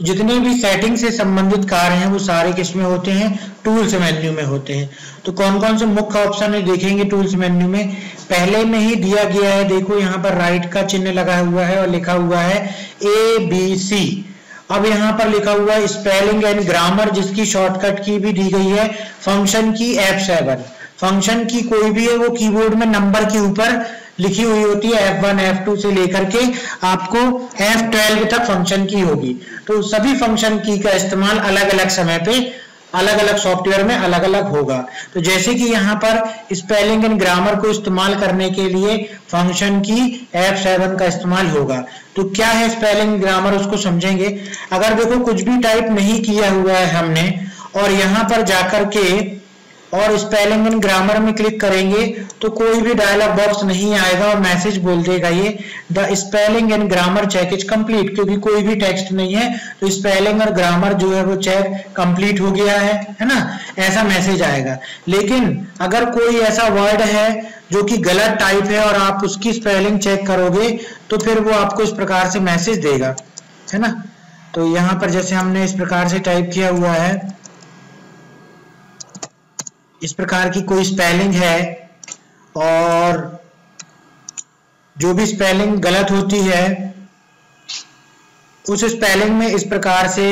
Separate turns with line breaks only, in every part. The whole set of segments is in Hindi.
जितने भी सेटिंग से संबंधित कार्य हैं वो सारे किसमें होते हैं, टूल्स मेन्यू में होते हैं। तो कौन कौन से मुख्य ऑप्शन है देखेंगे टूल्स मेन्यू में। पहले में ही दिया गया है, देखो यहाँ पर राइट का चिन्ह लगा हुआ है और लिखा हुआ है ABC। अब यहाँ पर लिखा हुआ है स्पेलिंग एंड ग्रामर, जिसकी शॉर्टकट की भी दी गई है फंक्शन की F7। फंक्शन की कोई भी है वो कीबोर्ड में नंबर के ऊपर लिखी हुई होती है, F1 F2 से लेकर के आपको F12 तक फंक्शन की होगी। तो सभी फंक्शन की का इस्तेमाल अलग अलग समय पे अलग अलग सॉफ्टवेयर में अलग अलग होगा। तो जैसे कि यहाँ पर स्पेलिंग एंड ग्रामर को इस्तेमाल करने के लिए फंक्शन की F7 का इस्तेमाल होगा। तो क्या है स्पेलिंग ग्रामर, उसको समझेंगे। अगर देखो कुछ भी टाइप नहीं किया हुआ है हमने और यहाँ पर जाकर के और स्पेलिंग एंड ग्रामर में क्लिक करेंगे तो कोई भी डायलॉग बॉक्स नहीं आएगा और मैसेज बोल देगा ये the spelling and grammar check is complete, क्योंकि कोई भी टेक्स्ट नहीं है तो स्पेलिंग और ग्रामर जो है वो चेक कंप्लीट हो गया है ना, ऐसा मैसेज आएगा। लेकिन अगर कोई ऐसा वर्ड है जो कि गलत टाइप है और आप उसकी स्पेलिंग चेक करोगे तो फिर वो आपको इस प्रकार से मैसेज देगा, है ना। तो यहाँ पर जैसे हमने इस प्रकार से टाइप किया हुआ है, इस प्रकार की कोई स्पेलिंग है और जो भी स्पेलिंग गलत होती है उस स्पेलिंग में इस प्रकार से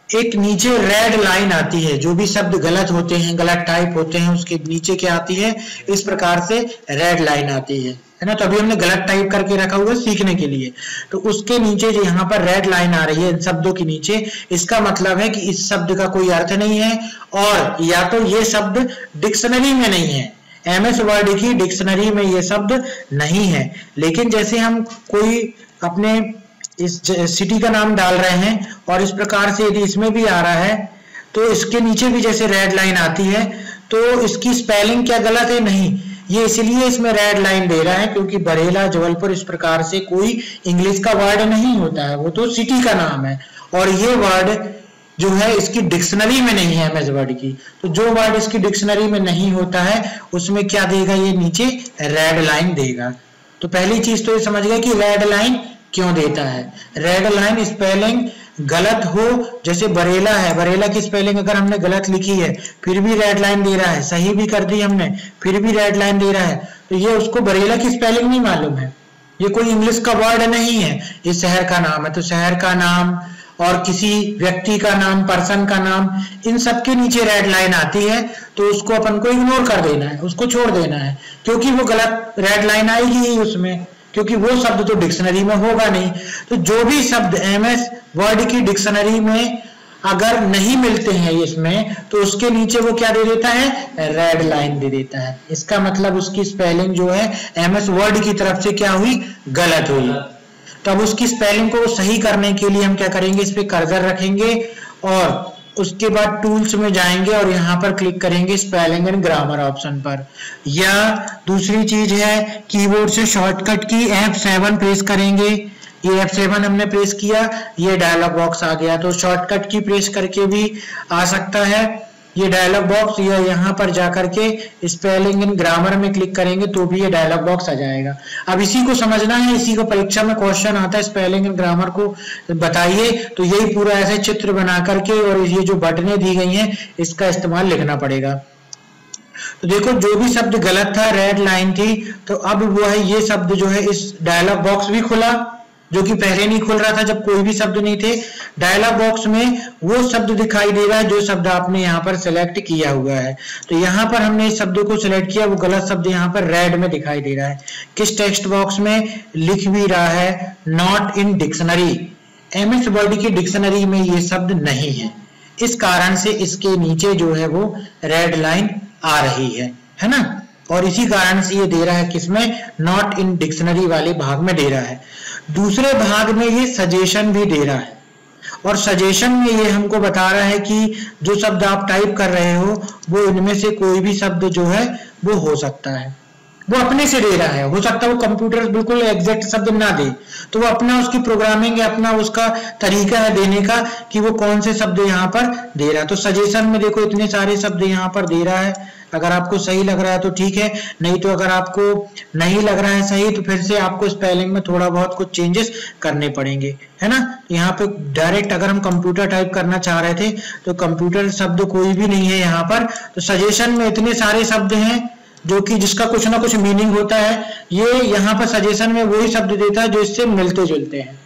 एक नीचे रेड लाइन आती है। जो भी शब्द गलत होते हैं, गलत टाइप होते हैं, उसके नीचे क्या आती है, इस प्रकार से रेड लाइन आती है ना। तो अभी हमने गलत टाइप करके रखा हुआ है सीखने के लिए, तो उसके नीचे जो यहाँ पर रेड लाइन आ रही है इन शब्दों के नीचे, इसका मतलब है कि इस शब्द का कोई अर्थ नहीं है और या तो ये शब्द डिक्शनरी में नहीं है, MS वर्ड की डिक्शनरी में ये शब्द नहीं है। लेकिन जैसे हम कोई अपने इस सिटी का नाम डाल रहे हैं और इस प्रकार से यदि इसमें भी आ रहा है तो इसके नीचे भी जैसे रेड लाइन आती है, तो इसकी स्पेलिंग क्या गलत है, नहीं, ये इसलिए इसमें रेड लाइन दे रहा है क्योंकि बरेला जबलपुर इस प्रकार से कोई इंग्लिश का वर्ड नहीं होता है, वो तो सिटी का नाम है और ये वर्ड जो है इसकी डिक्शनरी में नहीं है MS वर्ड की। तो जो वर्ड इसकी डिक्शनरी में नहीं होता है उसमें क्या देगा, ये नीचे रेड लाइन देगा। तो पहली चीज तो ये समझ गए कि रेड लाइन क्यों देता है। रेड लाइन स्पेलिंग गलत हो, जैसे बरेला है, बरेला की स्पेलिंग अगर हमने गलत लिखी है फिर भी रेड लाइन दे रहा है, सही भी कर दी हमने फिर भी रेड लाइन दे रहा है, तो ये उसको बरेला की स्पेलिंग नहीं मालूम है, ये कोई इंग्लिश का वर्ड नहीं है, ये शहर का नाम है। तो शहर का नाम और किसी व्यक्ति का नाम, पर्सन का नाम, इन सब के नीचे रेड लाइन आती है तो उसको अपन को इग्नोर कर देना है, उसको छोड़ देना है, क्योंकि वो गलत रेड लाइन आएगी ही उसमें, क्योंकि वो शब्द तो डिक्शनरी में होगा नहीं। तो जो भी शब्द MS वर्ड की डिक्शनरी में अगर नहीं मिलते हैं इसमें तो उसके नीचे वो क्या दे देता है, रेड लाइन दे देता है। इसका मतलब उसकी स्पेलिंग जो है MS वर्ड की तरफ से क्या हुई, गलत हुई। तो अब उसकी स्पेलिंग को सही करने के लिए हम क्या करेंगे, इस पे कर्सर रखेंगे और उसके बाद टूल्स में जाएंगे और यहाँ पर क्लिक करेंगे स्पेलिंग एंड ग्रामर ऑप्शन पर। या दूसरी चीज है कीबोर्ड से शॉर्टकट की F7 प्रेस करेंगे, ये F7 हमने प्रेस किया, ये डायलॉग बॉक्स आ गया। तो शॉर्टकट की प्रेस करके भी आ सकता है ये डायलॉग बॉक्स, या यहाँ पर जाकर के स्पेलिंग एंड ग्रामर में क्लिक करेंगे तो भी ये डायलॉग बॉक्स आ जाएगा। अब इसी को समझना है, इसी को परीक्षा में क्वेश्चन आता है स्पेलिंग एंड ग्रामर को बताइए, तो यही पूरा ऐसे चित्र बना करके और ये जो बटनें दी गई हैं इसका इस्तेमाल लिखना पड़ेगा। तो देखो जो भी शब्द गलत था, रेड लाइन थी, तो अब वो है ये शब्द जो है इस डायलॉग बॉक्स भी खुला, जो कि पहले नहीं खुल रहा था जब कोई भी शब्द नहीं थे। डायलॉग बॉक्स में वो शब्द दिखाई दे रहा है जो शब्द आपने यहाँ पर सिलेक्ट किया हुआ है। तो यहाँ पर हमने इस शब्द को सिलेक्ट किया, वो गलत शब्द यहाँ पर रेड में दिखाई दे रहा है। किस टेक्स्ट बॉक्स में लिख भी रहा है not in dictionary, MS word की डिक्शनरी में ये शब्द नहीं है, इस कारण से इसके नीचे जो है वो रेड लाइन आ रही है ना। और इसी कारण से ये दे रहा है किसमें, नॉट इन डिक्शनरी वाले भाग में दे रहा है। दूसरे भाग में ये सजेशन भी दे रहा है और सजेशन में ये हमको बता रहा है कि जो शब्द आप टाइप कर रहे हो वो इनमें से कोई भी शब्द जो है वो हो सकता है वो अपने से दे रहा है, हो सकता है वो कंप्यूटर बिल्कुल एग्जैक्ट शब्द ना दे, तो वो अपना उसकी प्रोग्रामिंग है, अपना उसका तरीका है देने का कि वो कौन से शब्द यहाँ पर दे रहा है। तो सजेशन में देखो इतने सारे शब्द यहाँ पर दे रहा है, अगर आपको सही लग रहा है तो ठीक है, नहीं तो अगर आपको नहीं लग रहा है सही तो फिर से आपको स्पेलिंग में थोड़ा बहुत कुछ चेंजेस करने पड़ेंगे, है ना। यहाँ पे डायरेक्ट अगर हम कंप्यूटर टाइप करना चाह रहे थे तो कंप्यूटर शब्द कोई भी नहीं है यहाँ पर, तो सजेशन में इतने सारे शब्द हैं जो कि जिसका कुछ ना कुछ मीनिंग होता है। ये यहाँ पर सजेशन में वही शब्द देता है जो इससे मिलते जुलते हैं,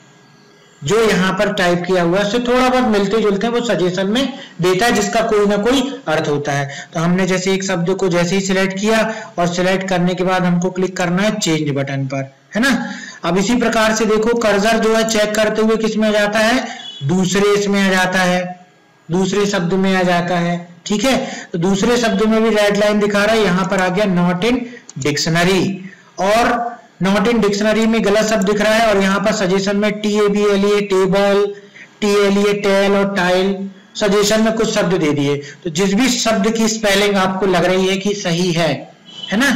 जो यहाँ पर टाइप किया हुआ है उससे थोड़ा बहुत मिलते जुलते हैं वो सजेशन में देता है, जिसका कोई ना कोई अर्थ होता है। तो हमने जैसे एक शब्द को जैसे ही सिलेक्ट किया और सिलेक्ट करने के बाद हमको क्लिक करना है चेंज बटन पर, है ना। अब इसी प्रकार से देखो कर्सर जो है चेक करते हुए किस में आ जाता है, दूसरे इसमें आ जाता है, दूसरे शब्द में आ जाता है, ठीक है। तो दूसरे शब्द में भी रेड लाइन दिखा रहा है, यहाँ पर आ गया नॉट इन डिक्शनरी, और नॉट इन डिक्शनरी में गलत शब्द दिख रहा है, और यहाँ पर सजेशन में TABLE टेबल, TLE टेल और टाइल सजेशन में कुछ शब्द दे दिए। तो जिस भी शब्द की स्पेलिंग आपको लग रही है कि सही है ना,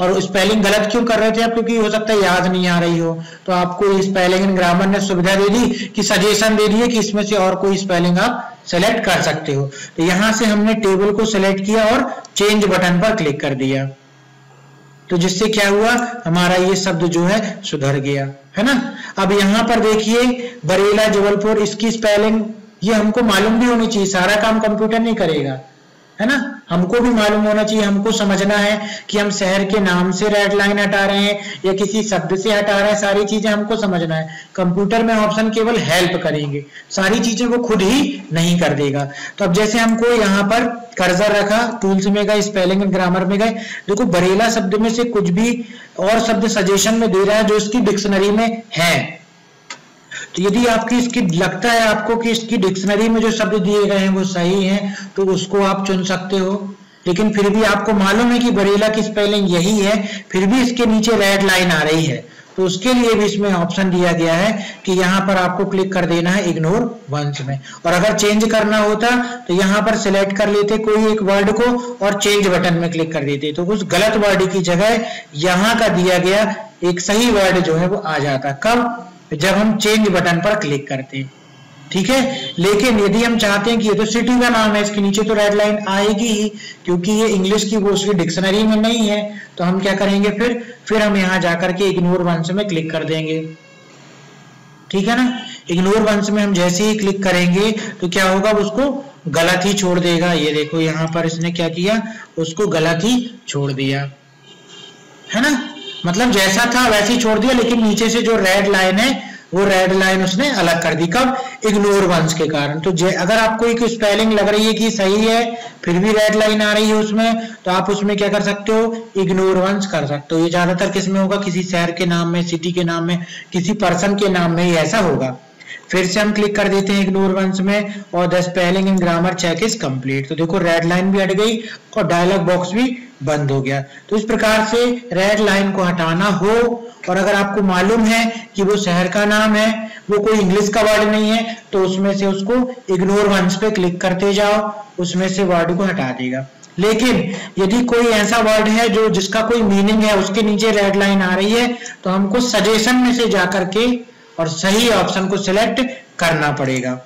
और स्पेलिंग गलत क्यों कर रहे थे आप, क्योंकि हो सकता है याद नहीं आ रही हो, तो आपको स्पेलिंग एंड ग्रामर ने सुविधा दे दी कि सजेशन दे दिए कि इसमें से और कोई स्पेलिंग आप सेलेक्ट कर सकते हो। तो यहां से हमने टेबल को सेलेक्ट किया और चेंज बटन पर क्लिक कर दिया, तो जिससे क्या हुआ, हमारा ये शब्द जो है सुधर गया, है ना। अब यहाँ पर देखिए बरेला जबलपुर, इसकी स्पेलिंग ये हमको मालूम भी होनी चाहिए, सारा काम कंप्यूटर नहीं करेगा, है ना। हमको भी मालूम होना चाहिए, हमको समझना है कि हम शहर के नाम से रेड लाइन हटा रहे हैं या किसी शब्द से हटा रहे हैं, सारी चीजें हमको समझना है। कंप्यूटर में ऑप्शन केवल हेल्प करेंगे, सारी चीजें वो खुद ही नहीं कर देगा। तो अब जैसे हमको यहाँ पर कर्सर रखा, टूल्स में गए, स्पेलिंग एंड ग्रामर में गए, देखो बरेला शब्द में से कुछ भी और शब्द सजेशन में दे रहा है जो इसकी डिक्शनरी में है। तो यदि आपकी इसकी लगता है आपको कि इसकी डिक्शनरी में जो शब्द दिए गए हैं वो सही हैं, तो उसको आप चुन सकते हो। लेकिन फिर भी आपको मालूम है कि बरेला की स्पेलिंग यही है, फिर भी इसके नीचे रेड लाइन आ रही है, तो उसके लिए भी इसमें ऑप्शन दिया गया है कि यहाँ पर आपको क्लिक कर देना है इग्नोर वंस में। और अगर चेंज करना होता तो यहाँ पर सिलेक्ट कर लेते कोई एक वर्ड को और चेंज बटन में क्लिक कर देते, तो उस गलत वर्ड की जगह यहाँ का दिया गया एक सही वर्ड जो है वो आ जाता। कब, जब हम चेंज बटन पर क्लिक करते हैं, ठीक है। लेकिन यदि हम चाहते हैं कि ये तो सिटी का नाम है, इसके नीचे तो रेड लाइन आएगी ही, क्योंकि ये इंग्लिश की वो उसकी डिक्शनरी में नहीं है, तो हम क्या करेंगे, फिर हम यहाँ जाकर के इग्नोर वंस में क्लिक कर देंगे, ठीक है ना। इग्नोर वंस में हम जैसे ही क्लिक करेंगे तो क्या होगा, उसको गलत ही छोड़ देगा। ये देखो यहाँ पर इसने क्या किया, उसको गलत ही छोड़ दिया, है ना। मतलब जैसा था वैसे ही छोड़ दिया, लेकिन नीचे से जो रेड लाइन है वो रेड लाइन उसने अलग कर दी। कब, इग्नोर वंस के कारण। तो अगर आपको एक स्पेलिंग लग रही है कि सही है फिर भी रेड लाइन आ रही है उसमें, तो आप उसमें क्या कर सकते हो, इग्नोर वंस कर सकते हो। ये ज्यादातर किस में होगा, किसी शहर के नाम में, सिटी के नाम में, किसी पर्सन के नाम में ही ऐसा होगा। फिर से हम क्लिक कर देते हैं इग्नोर वंस में, और the spelling and grammar check is complete. तो देखो रेड लाइन भी हट गई और डायलॉग बॉक्स भी बंद हो गया। तो इस प्रकार से रेड लाइन को हटाना हो, और अगर आपको मालूम है कि वो शहर का नाम है, वो कोई इंग्लिश का वर्ड नहीं है, तो उसमें से उसको इग्नोर वंस पे क्लिक करते जाओ, उसमें से वर्ड को हटा देगा। लेकिन यदि कोई ऐसा वर्ड है जो जिसका कोई मीनिंग है, उसके नीचे रेड लाइन आ रही है, तो हमको सजेशन में से जाकर के और सही ऑप्शन को सिलेक्ट करना पड़ेगा,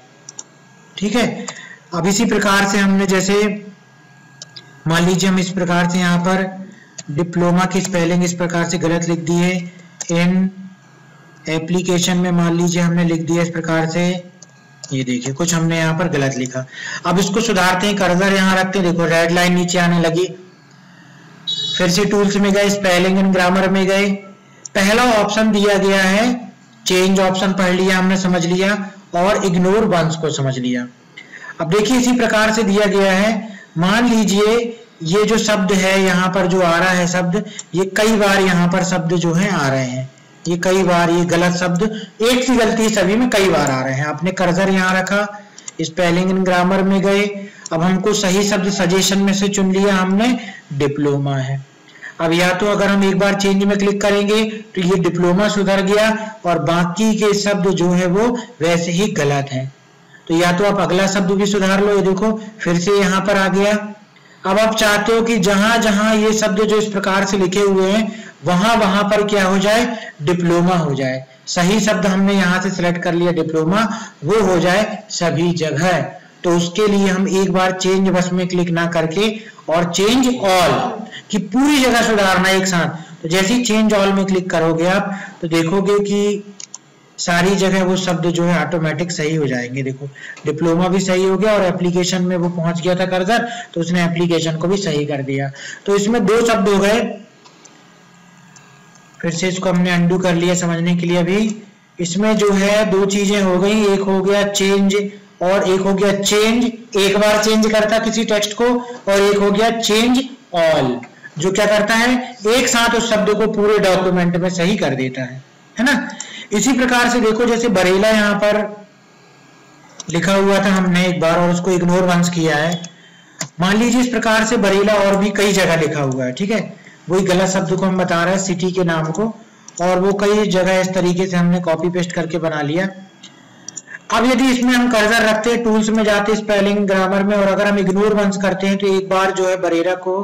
ठीक है। अब इसी प्रकार से हमने जैसे मान लीजिए हम इस प्रकार से यहाँ पर डिप्लोमा की स्पेलिंग इस प्रकार से गलत लिख दी है, इन एप्लीकेशन में मान लीजिए हमने लिख दिया इस प्रकार से, ये देखिए कुछ हमने यहाँ पर गलत लिखा। अब इसको सुधारते हैं, कर्सर यहाँ रखते हैं, देखो रेड लाइन नीचे आने लगी। फिर से टूल्स में गए, स्पेलिंग एंड ग्रामर में गए, पहला ऑप्शन दिया गया है चेंज ऑप्शन, पढ़ लिया हमने, समझ लिया, और इग्नोर वंस को समझ लिया। अब देखिए इसी प्रकार से दिया गया है, मान लीजिए ये जो शब्द है यहाँ पर जो आ रहा है शब्द, ये कई बार यहाँ पर शब्द जो है आ रहे हैं, ये कई बार ये गलत शब्द, एक सी गलती सभी में कई बार आ रहे हैं। आपने कर्सर यहाँ रखा, स्पेलिंग एंड ग्रामर में गए, अब हमको सही शब्द सजेशन में से चुन लिया हमने, डिप्लोमा है। अब या तो अगर हम एक बार चेंज में क्लिक करेंगे तो ये डिप्लोमा सुधर गया, और बाकी के शब्द जो है वो वैसे ही गलत है। तो या तो आप अगला शब्द भी सुधार लो, ये देखो फिर से यहाँ पर आ गया। अब आप चाहते हो कि जहां जहां ये शब्द जो इस प्रकार से लिखे हुए हैं वहां वहां पर क्या हो जाए, डिप्लोमा हो जाए। सही शब्द हमने यहां से सिलेक्ट कर लिया डिप्लोमा, वो हो जाए सभी जगह। तो उसके लिए हम एक बार चेंज बस में क्लिक ना करके और चेंज ऑल की पूरी जगह सुधारना एक साथ। तो जैसे ही चेंज ऑल में क्लिक करोगे आप तो देखोगे कि सारी जगह वो शब्द जो है ऑटोमेटिक सही हो जाएंगे। देखो डिप्लोमा भी सही हो गया और एप्लीकेशन में वो पहुंच गया था कर्सर, तो उसने एप्लीकेशन को भी सही कर दिया। तो इसमें दो शब्द हो गए। फिर से इसको हमने अंडू कर लिया समझने के लिए। अभी इसमें जो है दो चीजें हो गई, एक हो गया चेंज और एक हो गया चेंज, एक बार चेंज करता किसी टेक्स्ट को, और एक हो गया चेंज ऑल जो क्या करता है, एक साथ उस शब्द को पूरे डॉक्यूमेंट में सही कर देता है ना। इसी प्रकार से देखो जैसे बरेला यहाँ पर लिखा हुआ था हमने एक बार और उसको इग्नोर वंस किया है। मान लीजिए इस प्रकार से बरेला और भी कई जगह लिखा हुआ है, ठीक है, वही गलत शब्द को हम बता रहे हैं सिटी के नाम को, और वो कई जगह इस तरीके से हमने कॉपी पेस्ट करके बना लिया। अब यदि इसमें हम कर्सर रखते हैं, टूल्स में जाते हैं, स्पेलिंग ग्रामर में, और अगर हम इग्नोर वंस करते हैं तो एक बार जो है बरेला को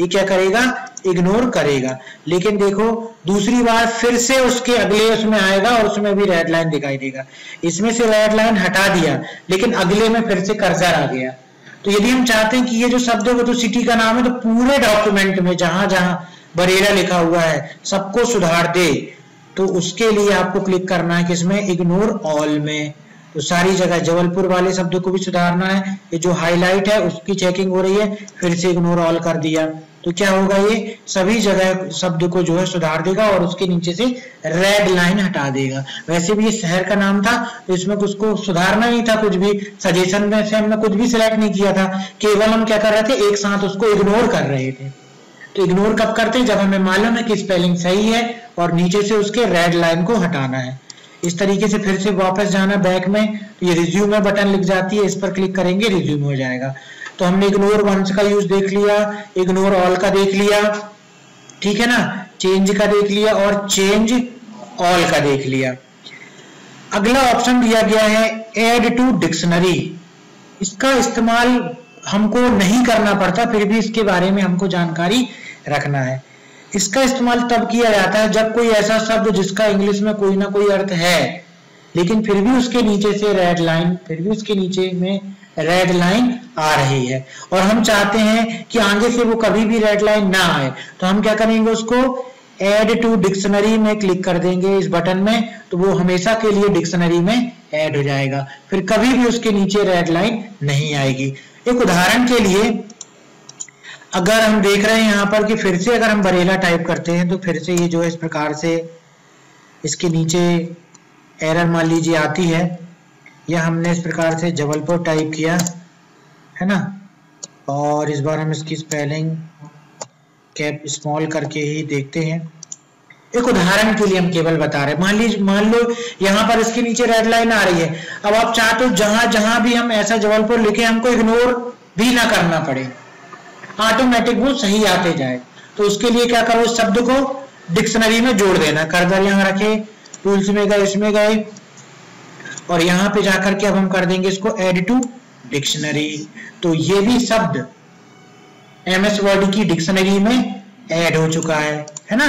ये क्या करेगा, इग्नोर करेगा। लेकिन देखो दूसरी बार फिर से उसके अगले उसमें आएगा और उसमें भी रेड लाइन दिखाई देगा। इसमें से रेड लाइन हटा दिया लेकिन अगले में फिर से कर्सर आ गया। तो यदि हम चाहते हैं कि ये जो शब्द है वो तो सिटी का नाम है, तो पूरे डॉक्यूमेंट में जहां जहां बरेला लिखा हुआ है सबको सुधार दे, तो उसके लिए आपको क्लिक करना है किसमें, इग्नोर ऑल में। तो सारी जगह जबलपुर वाले शब्द को भी सुधारना है, ये जो हाईलाइट है उसकी चेकिंग हो रही है, फिर से इग्नोर ऑल कर दिया तो क्या होगा, ये सभी जगह शब्द को जो है सुधार देगा और उसके नीचे से रेड लाइन हटा देगा। वैसे भी ये शहर का नाम था तो इसमें उसको सुधारना नहीं था कुछ भी, सजेशन में से हमने कुछ भी सिलेक्ट नहीं किया था, केवल हम क्या कर रहे थे, एक साथ उसको इग्नोर कर रहे थे। तो इग्नोर कब करते हैं, जब हमें मालूम है कि स्पेलिंग सही है और नीचे से उसके रेड लाइन को हटाना है। इस तरीके से फिर से वापस जाना बैक में, तो ये रिज्यूम बटन लिख जाती है, इस पर क्लिक करेंगे रिज्यूम हो जाएगा। तो हमने इग्नोर वंस का यूज देख लिया, इग्नोर ऑल का देख लिया, ठीक है ना, चेंज का देख लिया और चेंज ऑल का देख लिया। अगला ऑप्शन दिया गया है ऐड टू डिक्शनरी। इसका इस्तेमाल हमको नहीं करना पड़ता, फिर भी इसके बारे में हमको जानकारी रखना है। इसका इस्तेमाल तब किया जाता है जब कोई ऐसा शब्द जिसका इंग्लिश में कोई ना कोई अर्थ है लेकिन फिर भी उसके नीचे से रेड लाइन, फिर भी उसके नीचे में रेड लाइन आ रही है और हम चाहते हैं कि आगे से वो कभी भी रेड लाइन ना आए, तो हम क्या करेंगे, उसको ऐड टू डिक्शनरी में क्लिक कर देंगे इस बटन में, तो वो हमेशा के लिए डिक्शनरी में ऐड हो जाएगा, फिर कभी भी उसके नीचे रेड लाइन नहीं आएगी। एक उदाहरण के लिए अगर हम देख रहे हैं यहाँ पर कि फिर से अगर हम बरेला टाइप करते हैं तो फिर से ये जो है इस प्रकार से इसके नीचे एरर मान लीजिए आती है, या हमने इस प्रकार से जबलपुर टाइप किया है ना, और इस बार हम इसकी स्पेलिंग कैप स्मॉल करके ही देखते हैं। एक उदाहरण के लिए हम केवल बता रहे हैं, मान लो यहाँ पर इसके नीचे रेड लाइन आ रही है। अब आप चाहते हो जहां जहां भी हम ऐसा जबलपुर लिखे हमको इग्नोर भी ना करना पड़े, ऑटोमेटिक वो सही आते जाए, तो उसके लिए क्या करो, शब्द को डिक्शनरी में जोड़ देना। कर्सर यहाँ रखे, टूल्स में गए, इसमें गए और यहाँ पे जाकर के अब हम कर देंगे इसको ऐड टू डिक्शनरी। तो ये भी शब्द एमएस वर्ड की डिक्शनरी में ऐड हो चुका है ना,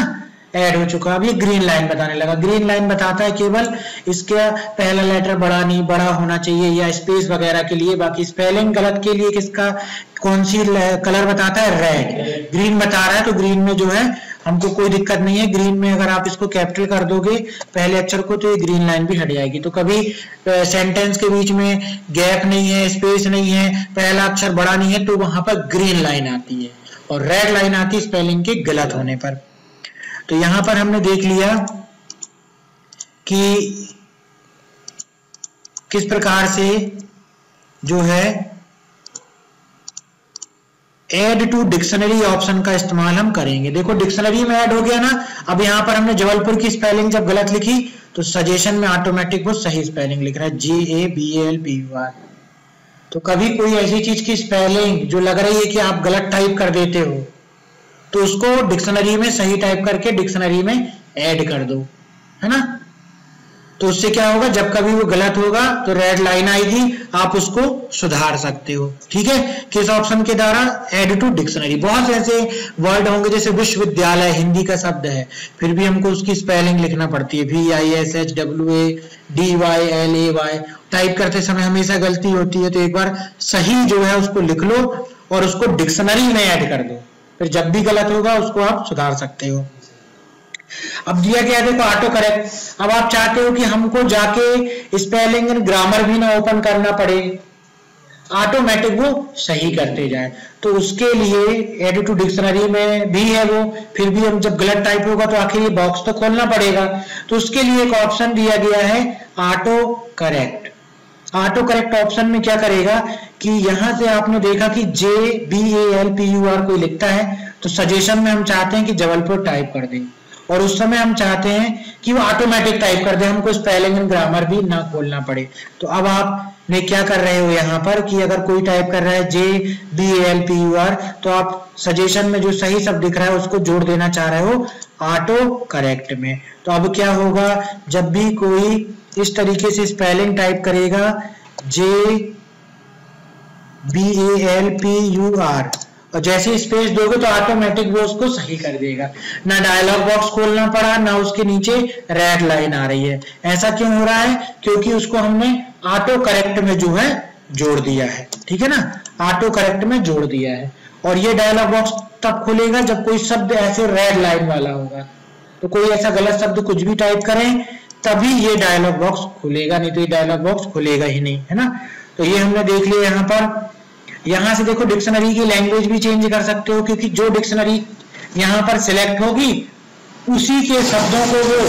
ऐड हो चुका। अब ये ग्रीन लाइन बताने लगा। ग्रीन लाइन बताता है केवल इसका पहला लेटर बड़ा होना चाहिए या स्पेस वगैरह के लिए, बाकी स्पेलिंग गलत के लिए किसका कौन सी कलर बताता है, रेड। ग्रीन बता रहा है तो ग्रीन में जो है हमको कोई दिक्कत नहीं है। ग्रीन में अगर आप इसको कैपिटल कर दोगे पहले अक्षर को तो ये ग्रीन लाइन भी हट जाएगी। तो कभी सेंटेंस के बीच में गैप नहीं है, स्पेस नहीं है, पहला अक्षर बड़ा नहीं है, तो वहां पर ग्रीन लाइन आती है और रेड लाइन आती है स्पेलिंग के गलत होने पर। तो यहां पर हमने देख लिया कि किस प्रकार से जो है ऐड टू डिक्शनरी ऑप्शन का इस्तेमाल हम करेंगे। देखो डिक्शनरी में ऐड हो गया ना। अब यहां पर हमने जबलपुर की स्पेलिंग जब गलत लिखी तो सजेशन में ऑटोमेटिक वो सही स्पेलिंग लिख रहा है, GABALPUR। तो कभी कोई ऐसी चीज की स्पेलिंग जो लग रही है कि आप गलत टाइप कर देते हो तो उसको डिक्शनरी में सही टाइप करके डिक्शनरी में ऐड कर दो, है ना। तो उससे क्या होगा, जब कभी वो गलत होगा तो रेड लाइन आएगी, आप उसको सुधार सकते हो। ठीक है, किस ऑप्शन के द्वारा, ऐड टू डिक्शनरी। बहुत ऐसे वर्ड होंगे जैसे विश्वविद्यालय हिंदी का शब्द है, फिर भी हमको उसकी स्पेलिंग लिखना पड़ती है, VISHWADYLAY, टाइप करते समय हमेशा गलती होती है, तो एक बार सही जो है उसको लिख लो और उसको डिक्शनरी में ऐड कर दो, फिर जब भी गलत होगा उसको आप सुधार सकते हो। अब दिया गया देखो ऑटो करेक्ट। अब आप चाहते हो कि हमको जाके स्पेलिंग एंड ग्रामर भी ना ओपन करना पड़े, ऑटोमेटिक वो सही करते जाए, तो उसके लिए एड टू डिक्शनरी में भी है वो, फिर भी हम जब गलत टाइप होगा तो आखिर ये बॉक्स तो खोलना पड़ेगा, तो उसके लिए एक ऑप्शन दिया गया है auto correct. Auto correct option में क्या करेगा कि यहां से आपने देखा कि JBALPUR कोई लिखता है तो सजेशन में हम चाहते हैं कि जबलपुर टाइप कर दें, और उस समय हम चाहते हैं कि वो ऑटोमेटिक टाइप कर दे, हमको स्पेलिंग एंड ग्रामर भी ना खोलना पड़े। तो अब आपने क्या कर रहे हो यहाँ पर कि अगर कोई टाइप कर रहा है JBALPUR तो आप सजेशन में जो सही शब्द दिख रहा है उसको जोड़ देना चाह रहे हो ऑटो करेक्ट में। तो अब क्या होगा, जब भी कोई इस तरीके से स्पेलिंग टाइप करेगा JBALPUR और जैसे स्पेस दोगे तो ऑटोमेटिक वो उसको सही कर देगा, ना डायलॉग बॉक्स खोलना पड़ा, ना उसके नीचे रेड लाइन आ रही है। ऐसा क्यों हो रहा है, क्योंकि उसको हमने ऑटो करेक्ट में जो है जोड़ दिया है। ठीक है ना, ऑटो करेक्ट में जोड़ दिया है। और ये डायलॉग बॉक्स तब खुलेगा जब कोई शब्द ऐसे रेड लाइन वाला होगा, तो कोई ऐसा गलत शब्द कुछ भी टाइप करें तभी ये डायलॉग बॉक्स खुलेगा, नहीं तो ये डायलॉग बॉक्स खुलेगा ही नहीं, है ना। तो ये हमने देख लिया। यहाँ पर, यहां से देखो डिक्शनरी की लैंग्वेज भी चेंज कर सकते हो, क्योंकि जो डिक्शनरी यहां पर सिलेक्ट होगी उसी के शब्दों को वो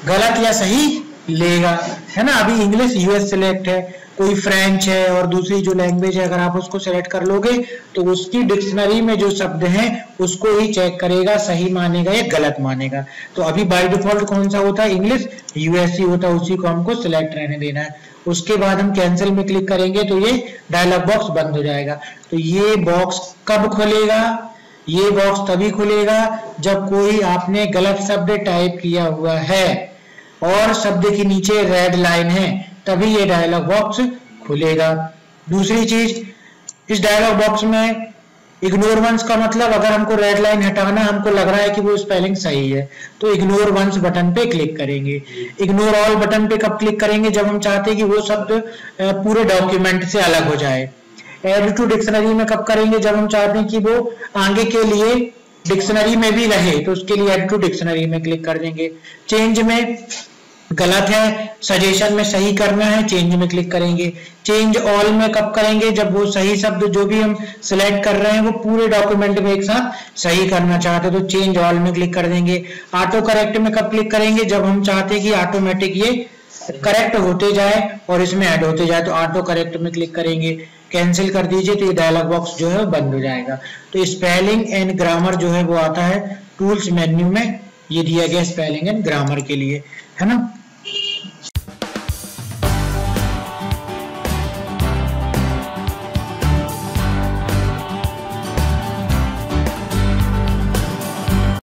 गलत या सही लेगा, है ना। अभी इंग्लिश यूएस सिलेक्ट है, कोई फ्रेंच है और दूसरी जो लैंग्वेज है, अगर आप उसको सिलेक्ट कर लोगे तो उसकी डिक्शनरी में जो शब्द हैं उसको ही चेक करेगा, सही मानेगा या गलत मानेगा। तो अभी बाय डिफॉल्ट कौन सा होता है, इंग्लिश यूएस ही होता है, उसी को हमको सिलेक्ट रहने देना है। उसके बाद हम कैंसिल में क्लिक करेंगे तो ये डायलॉग बॉक्स बंद हो जाएगा। तो ये बॉक्स कब खुलेगा, ये बॉक्स तभी खुलेगा जब कोई आपने गलत शब्द टाइप किया हुआ है और शब्द के नीचे रेड लाइन है, तभी ये डायलॉग बॉक्स खुलेगा। दूसरी चीज, इस डायलॉग बॉक्स में इग्नोर वंस का मतलब, अगर हमको रेड लाइन हटाना, हमको लग रहा है कि वो स्पेलिंग सही है, तो इग्नोर वंस बटन पे क्लिक करेंगे। इग्नोर ऑल बटन पे कब क्लिक करेंगे, जब हम चाहते हैं कि वो शब्द पूरे डॉक्यूमेंट से अलग हो जाए। ऐड टू डिक्शनरी में कब करेंगे, जब हम चाहते हैं कि वो आगे के लिए डिक्शनरी में भी रहे, तो उसके लिए ऐड टू डिक्शनरी में क्लिक कर देंगे। चेंज में गलत है, सजेशन में सही करना है, चेंज में क्लिक करेंगे। चेंज ऑल में कब करेंगे, जब वो सही शब्द जो भी हम सिलेक्ट कर रहे हैं वो पूरे डॉक्यूमेंट में एक साथ सही करना चाहते हैं, तो चेंज ऑल में क्लिक कर देंगे। ऑटो करेक्ट में कब क्लिक करेंगे, जब हम चाहते हैं कि ऑटोमेटिक ये करेक्ट होते जाए और इसमें ऐड होते जाए, तो ऑटो करेक्ट में क्लिक करेंगे। कैंसिल कर दीजिए तो ये डायलॉग बॉक्स जो है बंद हो जाएगा। तो स्पेलिंग एंड ग्रामर जो है वो आता है टूल्स मेन्यू में, ये दिया गया स्पेलिंग एंड ग्रामर के लिए, है ना।